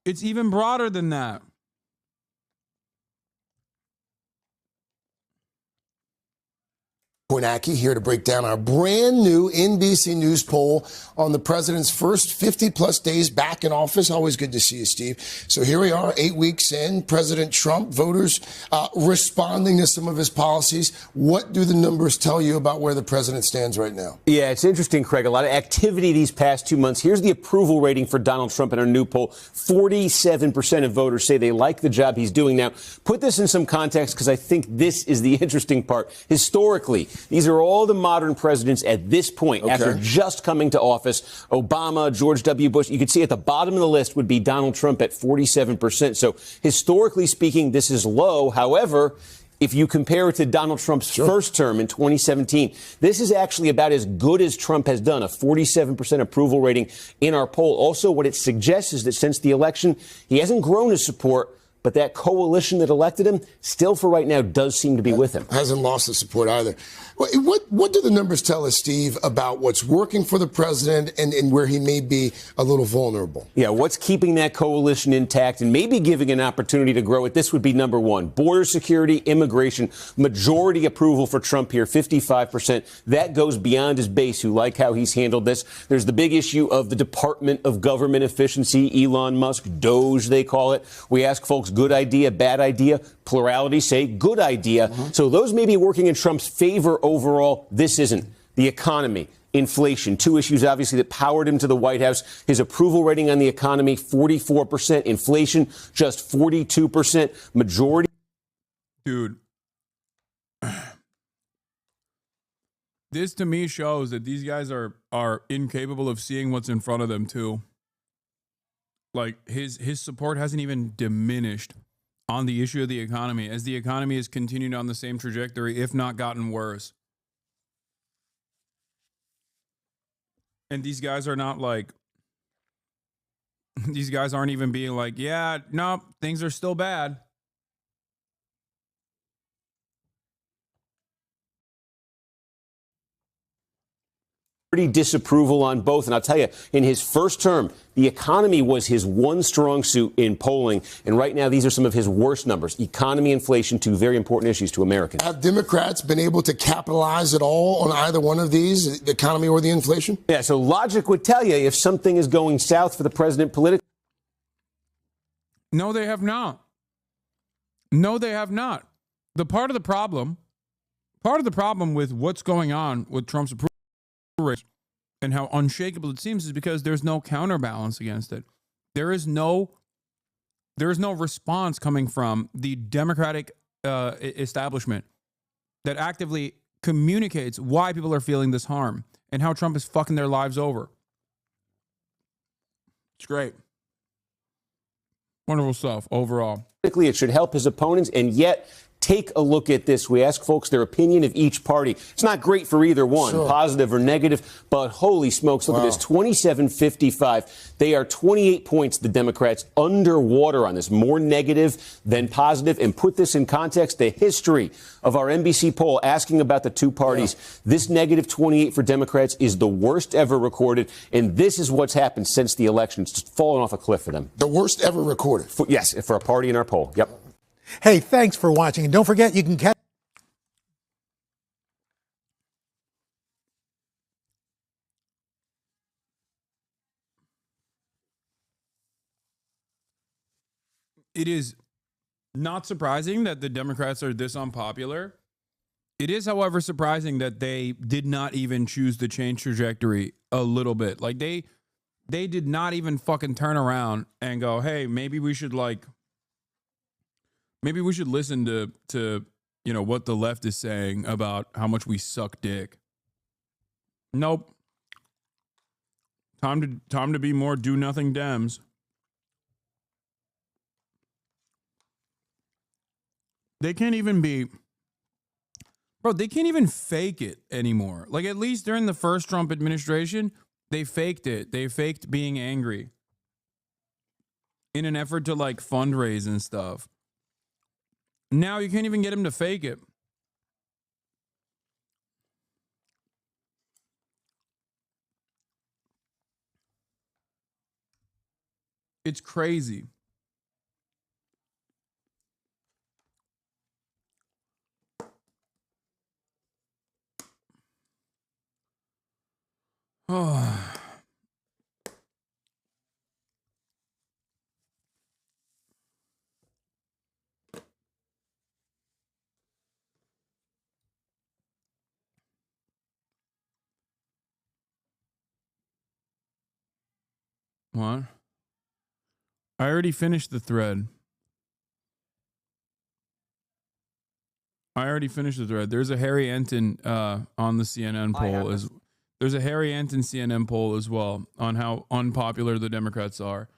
It's even broader than that. Kornacki here to break down our brand new NBC News poll on the president's first 50-plus days back in office. Always good to see you, Steve. So here we are, 8 weeks in. President Trump, voters responding to some of his policies. What do the numbers tell you about where the president stands right now? Yeah, it's interesting, Craig. A lot of activity these past 2 months. Here's the approval rating for Donald Trump in our new poll. 47% of voters say they like the job he's doing. Now, put this in some context because I think this is the interesting part. Historically, these are all the modern presidents at this point, after just coming to office. Obama, George W. Bush. You can see at the bottom of the list would be Donald Trump at 47%. So historically speaking, this is low. However, if you compare it to Donald Trump's first term in 2017, this is actually about as good as Trump has done, a 47% approval rating in our poll. Also, what it suggests is that since the election, he hasn't grown his support, but that coalition that elected him still for right now does seem to be with him. Hasn't lost the support either. What do the numbers tell us, Steve, about what's working for the president and where he may be a little vulnerable? Yeah, what's keeping that coalition intact and maybe giving an opportunity to grow it? This would be number one. Border security, immigration, majority approval for Trump here, 55%. That goes beyond his base, who like how he's handled this. There's the big issue of the Department of Government Efficiency, Elon Musk, Doge, they call it. We ask folks, good idea, bad idea. Plurality say good idea. So those may be working in Trump's favor overall. This isn't. The economy, inflation, two issues obviously that powered him to the White House. His approval rating on the economy, 44%. Inflation, just 42%. Majority. Dude. This to me shows that these guys are incapable of seeing what's in front of them too. Like his support hasn't even diminished on the issue of the economy, as the economy has continued on the same trajectory, if not gotten worse. And these guys are not like, these guys aren't even being like, yeah, no, things are still bad. Disapproval on both. And I'll tell you, in his first term, the economy was his one strong suit in polling. And right now, these are some of his worst numbers. Economy, inflation, two very important issues to Americans. Have Democrats been able to capitalize at all on either one of these, the economy or the inflation? Yeah, so logic would tell you if something is going south for the president politically. No, they have not. No, they have not. The part of the problem with what's going on with Trump's approval rates and how unshakable it seems is because there's no counterbalance against it. There is no response coming from the Democratic establishment that actively communicates why people are feeling this harm and how Trump is fucking their lives over. It's great. Wonderful stuff overall. It should help his opponents, and yet take a look at this. We ask folks their opinion of each party. It's not great for either one, positive or negative, but holy smokes, look at this, 27-55. They are 28 points, the Democrats, underwater on this, more negative than positive. And put this in context, the history of our NBC poll asking about the two parties. This negative 28 for Democrats is the worst ever recorded, and this is what's happened since the election. It's just fallen off a cliff for them. The worst ever recorded? Yes, for a party in our poll. Yep. Hey, thanks for watching. And don't forget, you can catch. It is not surprising that the Democrats are this unpopular. It is, however, surprising that they did not even choose to change trajectory a little bit. Like they did not even fucking turn around and go, hey, maybe we should listen to you know what the left is saying about how much we suck dick. Nope. Time to be more do nothing Dems. They can't even be, bro, they can't even fake it anymore. Like at least during the first Trump administration, they faked it. They faked being angry in an effort to like fundraise and stuff. Now you can't even get him to fake it. It's crazy. Oh. What? I already finished the thread. There's a Harry Enton on the CNN poll. There's a Harry Enton CNN poll as well on how unpopular the Democrats are.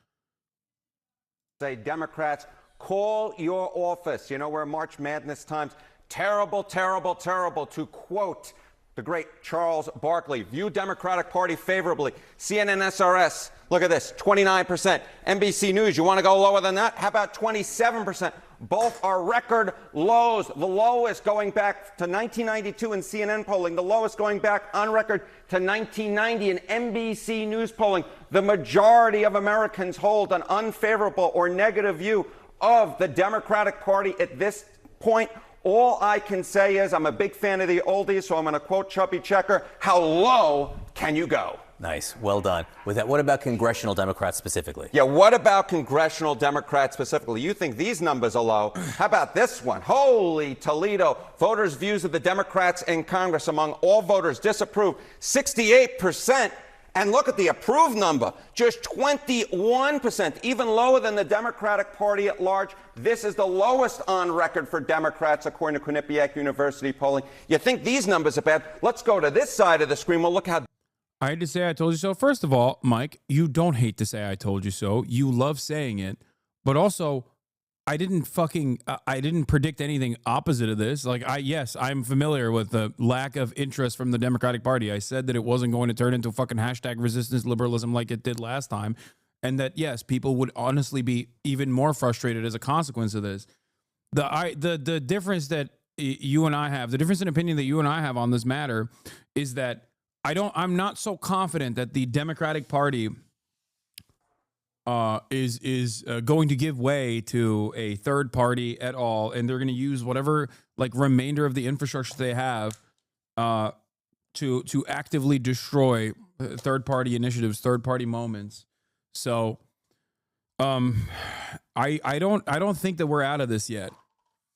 Say, Democrats, call your office. You know, we're March Madness times. Terrible, terrible, terrible, to quote the great Charles Barkley. View Democratic Party favorably. CNN SRS, look at this, 29%. NBC News, you want to go lower than that? How about 27%? Both are record lows. The lowest going back to 1992 in CNN polling. The lowest going back on record to 1990 in NBC News polling. The majority of Americans hold an unfavorable or negative view of the Democratic Party at this point. All I can say is I'm a big fan of the oldies, so I'm going to quote Chubby Checker. How low can you go? Nice. Well done. With that, what about congressional Democrats specifically? Yeah, what about congressional Democrats specifically? You think these numbers are low. How about this one? Holy Toledo. Voters' views of the Democrats in Congress among all voters disapprove, 68%. And look at the approved number, just 21%, even lower than the Democratic Party at large. This is the lowest on record for Democrats, according to Quinnipiac University polling. You think these numbers are bad? Let's go to this side of the screen. We'll look how. I hate to say I told you so. First of all, Mike, you don't hate to say I told you so. You love saying it. But also, I didn't predict anything opposite of this. Like, yes, I'm familiar with the lack of interest from the Democratic Party. I said that it wasn't going to turn into fucking hashtag resistance liberalism like it did last time. And that, yes, people would honestly be even more frustrated as a consequence of this. The difference that you and I have, the difference in opinion that you and I have on this matter is that I'm not so confident that the Democratic Party is going to give way to a third party at all, and they're going to use whatever like remainder of the infrastructure they have to actively destroy third party initiatives, third party moments. So, I don't think that we're out of this yet.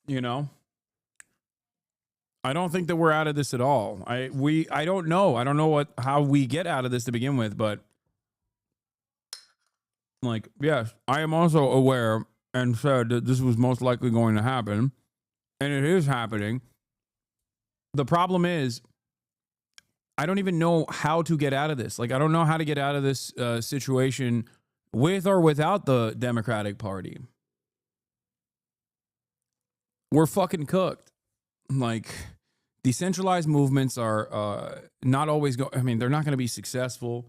You know. I don't think that we're out of this at all. I don't know. I don't know how we get out of this to begin with, but like, yes, I am also aware and said that this was most likely going to happen, and it is happening. The problem is, I don't even know how to get out of this. Like, I don't know how to get out of this situation with or without the Democratic Party. We're fucking cooked. Like, decentralized movements are not always they're not going to be successful.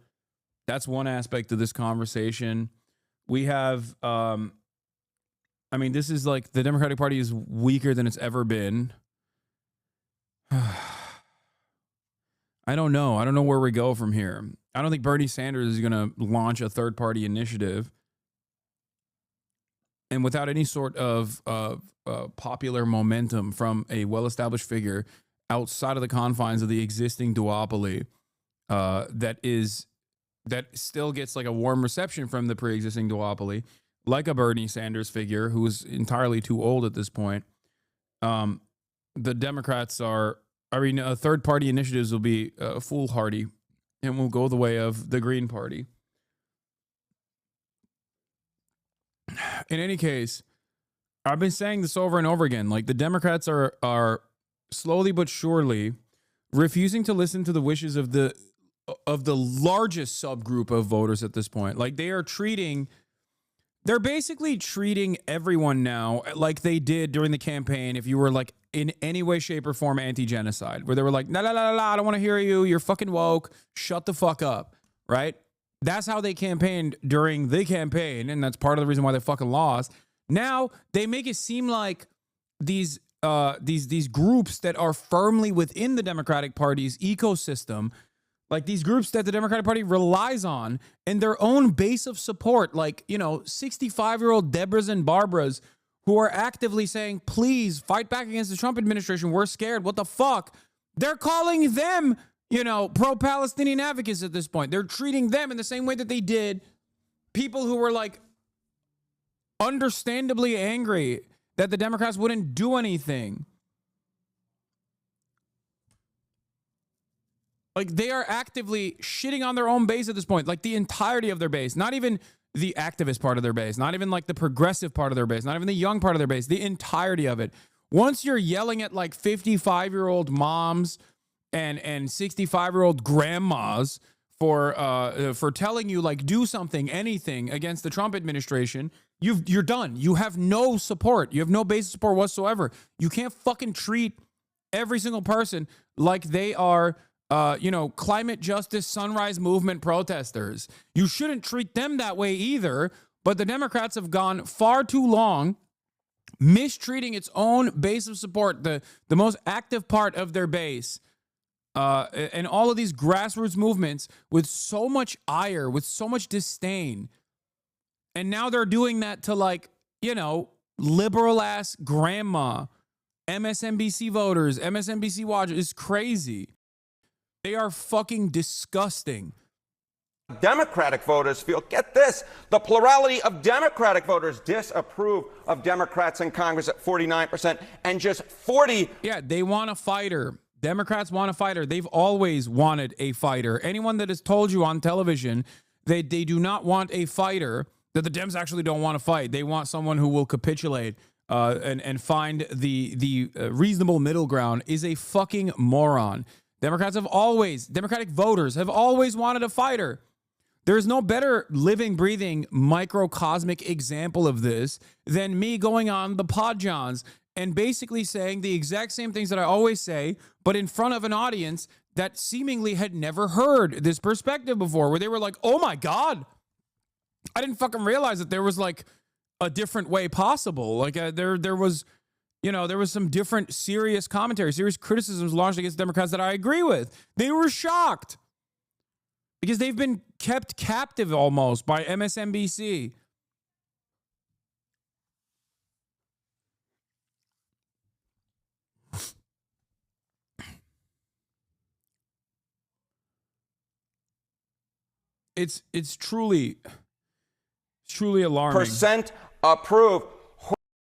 That's one aspect of this conversation. We have, this is like the Democratic Party is weaker than it's ever been. I don't know. I don't know where we go from here. I don't think Bernie Sanders is going to launch a third party initiative. And without any sort of popular momentum from a well-established figure outside of the confines of the existing duopoly, that still gets like a warm reception from the pre-existing duopoly, like a Bernie Sanders figure who's entirely too old at this point. The Democrats third-party initiatives will be foolhardy and will go the way of the Green Party. In any case, I've been saying this over and over again. Like, the Democrats are slowly but surely refusing to listen to the wishes of the largest subgroup of voters at this point. Like, they're basically treating everyone now like they did during the campaign if you were like in any way, shape, or form anti-genocide, where they were like, la la la la, I don't want to hear you, you're fucking woke, shut the fuck up, right? That's how they campaigned during the campaign, and that's part of the reason why they fucking lost. Now they make it seem like these groups that are firmly within the Democratic Party's ecosystem, like these groups that the Democratic Party relies on and their own base of support, like, 65-year-old Debras and Barbaras who are actively saying, please fight back against the Trump administration. We're scared. What the fuck? They're calling them, pro-Palestinian advocates at this point. They're treating them in the same way that they did people who were like understandably angry that the Democrats wouldn't do anything. Like, they are actively shitting on their own base at this point, like the entirety of their base, not even the activist part of their base, not even like the progressive part of their base, not even the young part of their base, the entirety of it. Once you're yelling at like 55-year-old moms and 65-year-old grandmas for telling you like do something, anything against the Trump administration, you're done. You have no support. You have no base support whatsoever. You can't fucking treat every single person like they are climate justice sunrise movement protesters. You shouldn't treat them that way either, but the Democrats have gone far too long mistreating its own base of support, the most active part of their base, and all of these grassroots movements with so much ire, with so much disdain. And now they're doing that to liberal ass grandma, MSNBC voters, MSNBC watchers. It's crazy. They are fucking disgusting. Democratic voters feel, get this, the plurality of Democratic voters disapprove of Democrats in Congress at 49% and just 40. Yeah, they want a fighter. Democrats want a fighter. They've always wanted a fighter. Anyone that has told you on television they do not want a fighter, that the Dems actually don't want to fight. They want someone who will capitulate and find the reasonable middle ground is a fucking moron. Democratic voters have always wanted a fighter. There's no better living, breathing, microcosmic example of this than me going on the Pod Johns and basically saying the exact same things that I always say, but in front of an audience that seemingly had never heard this perspective before, where they were like, oh my God, I didn't fucking realize that there was like a different way possible. Like there was some different serious commentary, serious criticisms launched against Democrats that I agree with. They were shocked because they've been kept captive almost by MSNBC. It's truly alarming. Percent approve.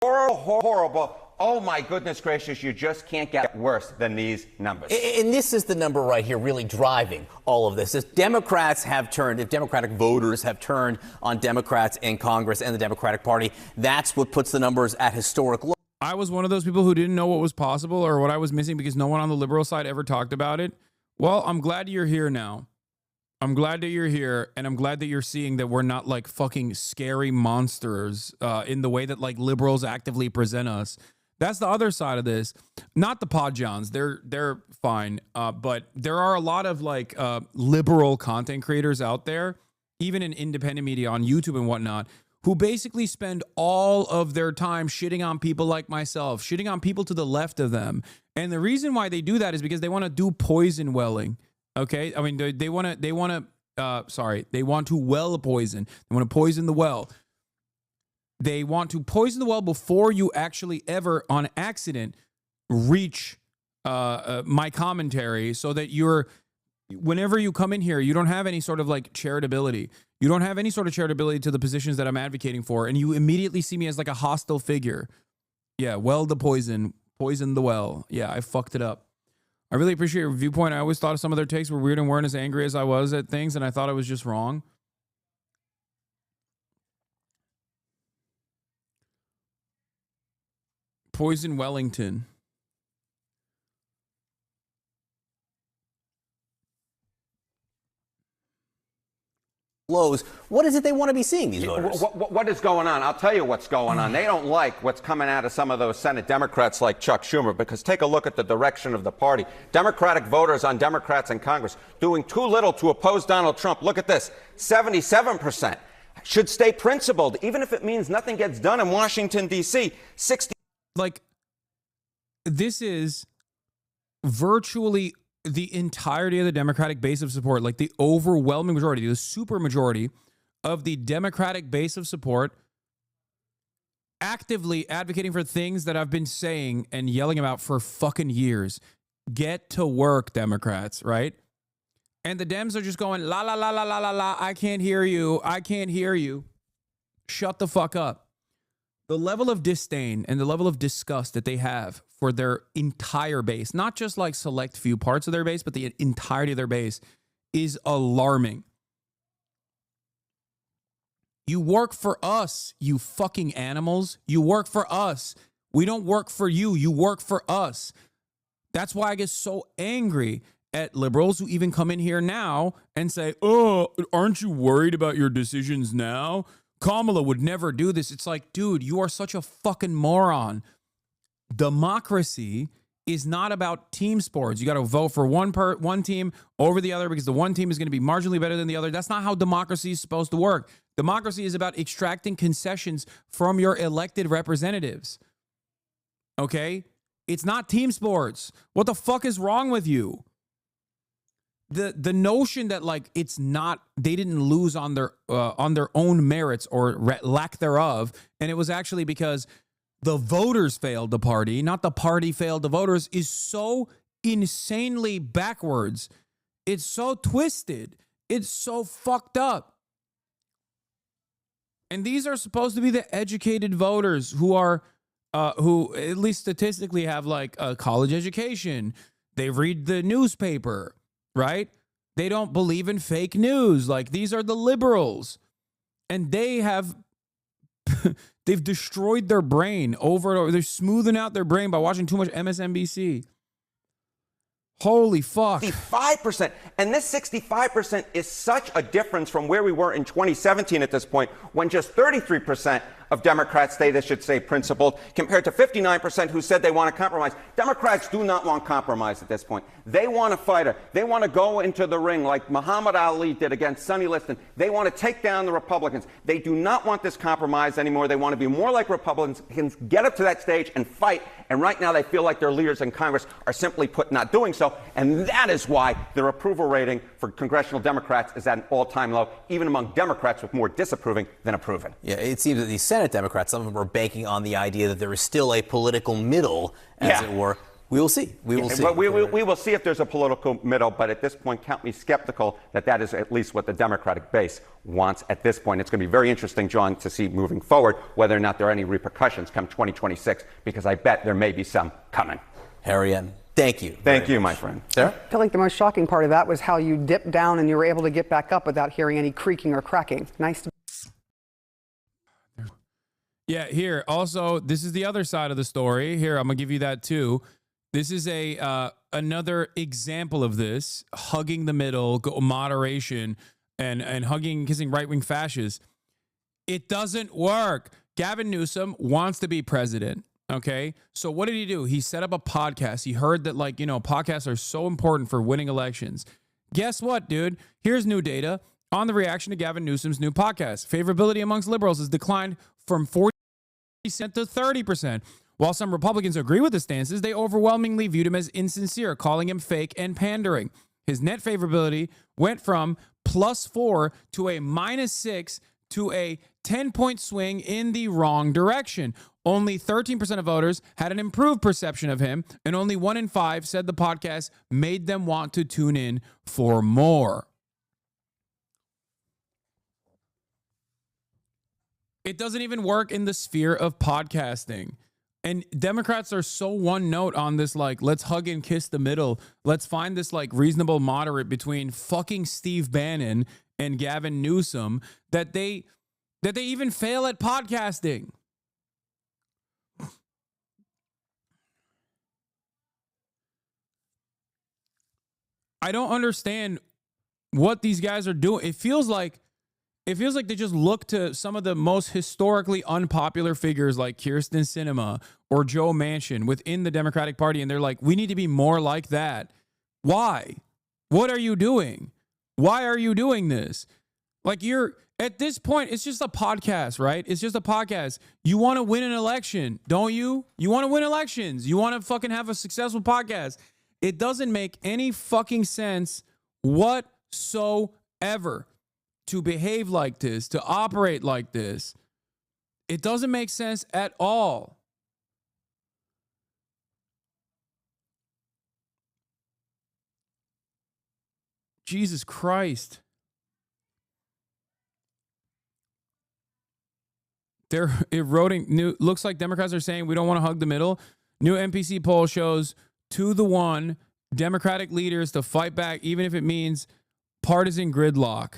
Horrible. Oh my goodness gracious, you just can't get worse than these numbers. And this is the number right here really driving all of this. If Democratic voters have turned on Democrats in Congress and the Democratic Party, that's what puts the numbers at historic lows. I was one of those people who didn't know what was possible or what I was missing because no one on the liberal side ever talked about it. Well, I'm glad you're here now. I'm glad that you're here, and I'm glad that you're seeing that we're not like fucking scary monsters in the way that like liberals actively present us. That's the other side of this. Not the Pod Johns. They're fine. But there are a lot of like liberal content creators out there, even in independent media on YouTube and whatnot, who basically spend all of their time shitting on people like myself, shitting on people to the left of them. And the reason why they do that is because they want to do poison welling. Okay? I mean, they want to well poison. They want to poison the well. They want to poison the well before you actually ever, on accident, reach my commentary, so that whenever you come in here, you don't have any sort of like charitability. You don't have any sort of charitability to the positions that I'm advocating for, and you immediately see me as like a hostile figure. Yeah, well the poison the well. Yeah, I fucked it up. I really appreciate your viewpoint. I always thought some of their takes were weird and weren't as angry as I was at things, and I thought I was just wrong. Poison Wellington. Lows. What is it they want to be seeing, these voters? What is going on? I'll tell you what's going on. They don't like what's coming out of some of those Senate Democrats like Chuck Schumer, because take a look at the direction of the party. Democratic voters on Democrats in Congress doing too little to oppose Donald Trump. Look at this. 77% should stay principled, even if it means nothing gets done in Washington, D.C. 60. Like, this is virtually the entirety of the Democratic base of support, like the overwhelming majority, the super majority of the Democratic base of support, actively advocating for things that I've been saying and yelling about for fucking years. Get to work, Democrats, right? And the Dems are just going, la, la, la, la, la, la, la. I can't hear you. I can't hear you. Shut the fuck up. The level of disdain and the level of disgust that they have for their entire base, not just like select few parts of their base, but the entirety of their base is alarming. You work for us, you fucking animals. You work for us. We don't work for you. You work for us. That's why I get so angry at liberals who even come in here now and say, oh, aren't you worried about your decisions now? Kamala would never do this. It's like, dude, you are such a fucking moron. Democracy is not about team sports. You got to vote for one team over the other because the one team is going to be marginally better than the other. That's not how democracy is supposed to work. Democracy is about extracting concessions from your elected representatives. Okay? It's not team sports. What the fuck is wrong with you? The notion that like it's not, they didn't lose on their own merits or lack thereof, and it was actually because the voters failed the party, not the party failed the voters, is so insanely backwards. It's so twisted. It's so fucked up. And these are supposed to be the educated voters who are, who at least statistically have like a college education. They read the newspaper, right? They don't believe in fake news. Like, these are the liberals. And they have, they've destroyed their brain over and over. They're smoothing out their brain by watching too much MSNBC. Holy fuck. 65%. And this 65% is such a difference from where we were in 2017 at this point, when just 33% of Democrats say they should stay principled, compared to 59% who said they want to compromise. Democrats do not want compromise at this point. They want a fighter. They want to go into the ring like Muhammad Ali did against Sonny Liston. They want to take down the Republicans. They do not want this compromise anymore. They want to be more like Republicans, can get up to that stage and fight. And right now they feel like their leaders in Congress are simply put not doing so. And that is why their approval rating for congressional Democrats is at an all-time low, even among Democrats with more disapproving than approving. Yeah, it seems that these Senate Democrats, some of them are banking on the idea that there is still a political middle, as it were. We will see. We will see. We will see if there's a political middle, but at this point, count me skeptical that that is at least what the Democratic base wants at this point. It's going to be very interesting, John, to see moving forward whether or not there are any repercussions come 2026, because I bet there may be some coming. Harry M., thank you. Thank you, my friend. Sarah? I feel like the most shocking part of that was how you dipped down and you were able to get back up without hearing any creaking or cracking. Nice to. Yeah, here. Also, this is the other side of the story. Here, I'm going to give you that too. This is a another example of this, hugging the middle, moderation, and hugging, kissing right-wing fascists. It doesn't work. Gavin Newsom wants to be president, okay? So what did he do? He set up a podcast. He heard that, like, you know, podcasts are so important for winning elections. Guess what, dude? Here's new data on the reaction to Gavin Newsom's new podcast. Favorability amongst liberals has declined from 40% to 30%. While some Republicans agree with the stances, they overwhelmingly viewed him as insincere, calling him fake and pandering. His net favorability went from +4 to a -6 to a 10-point swing in the wrong direction. Only 13% of voters had an improved perception of him, and only 1 in 5 said the podcast made them want to tune in for more. It doesn't even work in the sphere of podcasting. And Democrats are so one note on this, like, let's hug and kiss the middle. Let's find this, like, reasonable moderate between fucking Steve Bannon and Gavin Newsom that they even fail at podcasting. I don't understand what these guys are doing. It feels like they just look to some of the most historically unpopular figures like Kyrsten Sinema or Joe Manchin within the Democratic Party, and they're like, we need to be more like that. Why? What are you doing? Why are you doing this? Like, you're at this point, it's just a podcast, right? It's just a podcast. You want to win an election, don't you? You want to win elections. You want to fucking have a successful podcast. It doesn't make any fucking sense whatsoever to behave like this, to operate like this. It doesn't make sense at all. Jesus Christ. They're eroding. Looks like Democrats are saying we don't want to hug the middle. New NPC poll shows 2-1 Democratic leaders to fight back, even if it means partisan gridlock.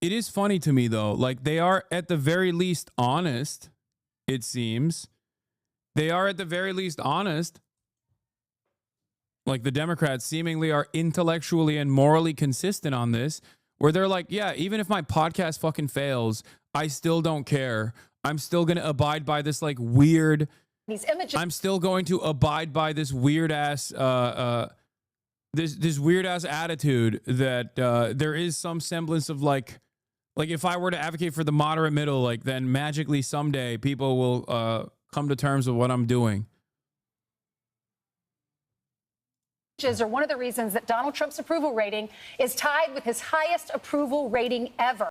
It is funny to me, though. Like, they are at the very least honest, it seems. They are at the very least honest. Like, the Democrats seemingly are intellectually and morally consistent on this, where they're like, yeah, even if my podcast fucking fails, I still don't care. I'm still going to abide by this, like, weird... These images. I'm still going to abide by this weird-ass... this weird-ass attitude that there is some semblance of, like if I were to advocate for the moderate middle, like, then magically someday people will come to terms with what I'm doing. Are one of the reasons that Donald Trump's approval rating is tied with his highest approval rating ever.